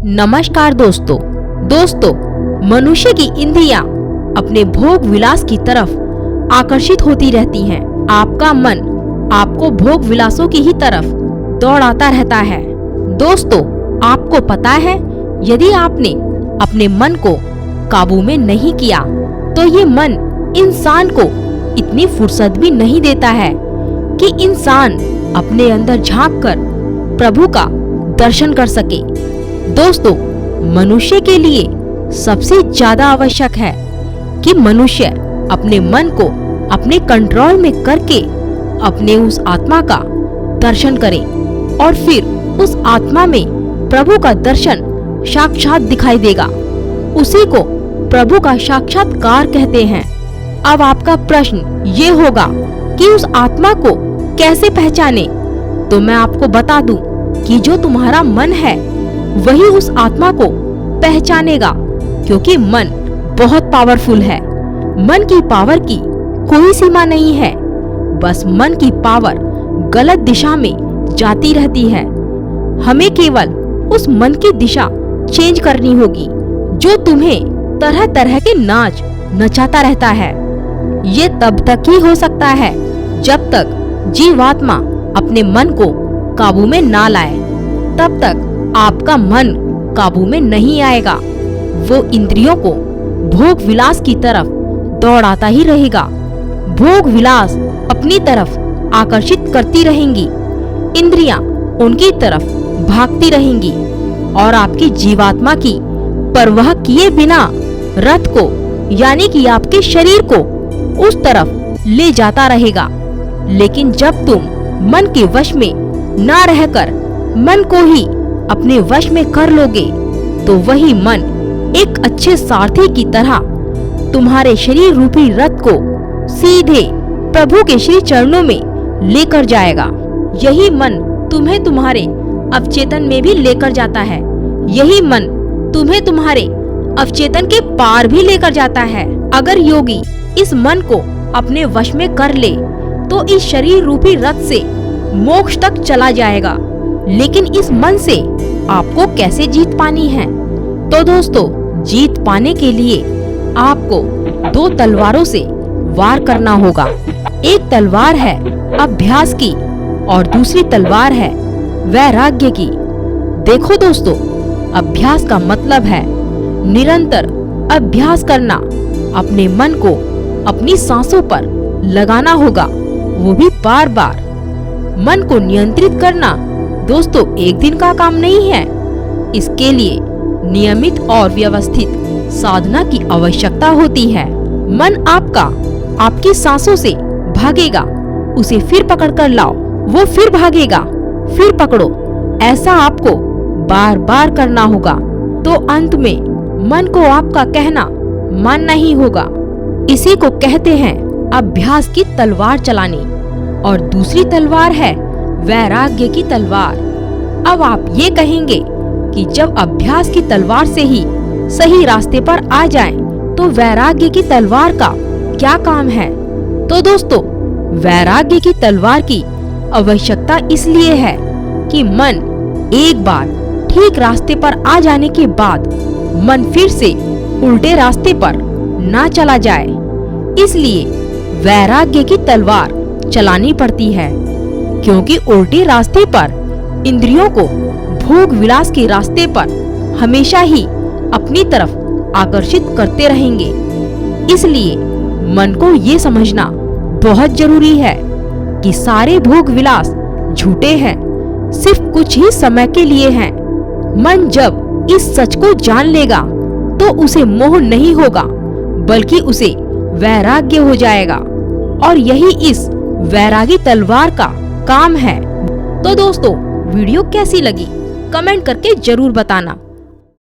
नमस्कार दोस्तों, मनुष्य की इंद्रियां अपने भोग विलास की तरफ आकर्षित होती रहती हैं। आपका मन आपको भोग विलासों की ही तरफ दौड़ाता रहता है। दोस्तों, आपको पता है, यदि आपने अपने मन को काबू में नहीं किया तो ये मन इंसान को इतनी फुर्सत भी नहीं देता है कि इंसान अपने अंदर झांककर प्रभु का दर्शन कर सके। दोस्तों, मनुष्य के लिए सबसे ज्यादा आवश्यक है कि मनुष्य अपने मन को अपने कंट्रोल में करके अपने उस आत्मा का दर्शन करे और फिर उस आत्मा में प्रभु का दर्शन साक्षात दिखाई देगा। उसी को प्रभु का साक्षात्कार कहते हैं। अब आपका प्रश्न ये होगा कि उस आत्मा को कैसे पहचाने, तो मैं आपको बता दूं कि जो तुम्हारा मन है वही उस आत्मा को पहचानेगा, क्योंकि मन बहुत पावरफुल है। मन की पावर की कोई सीमा नहीं है। बस मन की पावर गलत दिशा में जाती रहती है। हमें केवल उस मन की दिशा चेंज करनी होगी जो तुम्हें तरह तरह के नाच नचाता रहता है। ये तब तक ही हो सकता है जब तक जीवात्मा अपने मन को काबू में ना लाए। तब तक आपका मन काबू में नहीं आएगा। वो इंद्रियों को भोग विलास की तरफ दौड़ाता ही रहेगा। भोग विलास अपनी तरफ आकर्षित करती रहेंगी, इंद्रियां उनकी तरफ भागती रहेंगी और आपकी जीवात्मा की परवाह किए बिना रथ को यानी कि आपके शरीर को उस तरफ ले जाता रहेगा। लेकिन जब तुम मन के वश में ना रहकर मन को ही अपने वश में कर लोगे तो वही मन एक अच्छे सारथी की तरह तुम्हारे शरीर रूपी रथ को सीधे प्रभु के श्री चरणों में लेकर जाएगा। यही मन तुम्हें तुम्हारे अवचेतन में भी लेकर जाता है। यही मन तुम्हें तुम्हारे अवचेतन के पार भी लेकर जाता है। अगर योगी इस मन को अपने वश में कर ले तो इस शरीर रूपी रथ से मोक्ष तक चला जाएगा। लेकिन इस मन से आपको कैसे जीत पानी है? तो दोस्तों, जीत पाने के लिए आपको दो तलवारों से वार करना होगा। एक तलवार है अभ्यास की और दूसरी तलवार है वैराग्य की। देखो दोस्तों, अभ्यास का मतलब है निरंतर अभ्यास करना। अपने मन को अपनी सांसों पर लगाना होगा, वो भी बार बार। मन को नियंत्रित करना दोस्तों एक दिन का काम नहीं है। इसके लिए नियमित और व्यवस्थित साधना की आवश्यकता होती है। मन आपका आपकी सांसों से भागेगा, उसे फिर पकड़ कर लाओ, वो फिर भागेगा, फिर पकड़ो। ऐसा आपको बार बार करना होगा, तो अंत में मन को आपका कहना मानना ही होगा। इसी को कहते हैं अभ्यास की तलवार चलानी। और दूसरी तलवार है वैराग्य की तलवार। अब आप ये कहेंगे कि जब अभ्यास की तलवार से ही सही रास्ते पर आ जाएं, तो वैराग्य की तलवार का क्या काम है? तो दोस्तों, वैराग्य की तलवार की आवश्यकता इसलिए है कि मन एक बार ठीक रास्ते पर आ जाने के बाद मन फिर से उल्टे रास्ते पर ना चला जाए। इसलिए वैराग्य की तलवार चलानी पड़ती है, क्योंकि उल्टे रास्ते पर इंद्रियों को भोग विलास के रास्ते पर हमेशा ही अपनी तरफ आकर्षित करते रहेंगे। इसलिए मन को ये समझना बहुत जरूरी है कि सारे भोग विलास झूठे हैं, सिर्फ कुछ ही समय के लिए हैं। मन जब इस सच को जान लेगा तो उसे मोह नहीं होगा, बल्कि उसे वैराग्य हो जाएगा। और यही इस वैरागी तलवार का काम है। तो दोस्तों, वीडियो कैसी लगी कमेंट करके जरूर बताना।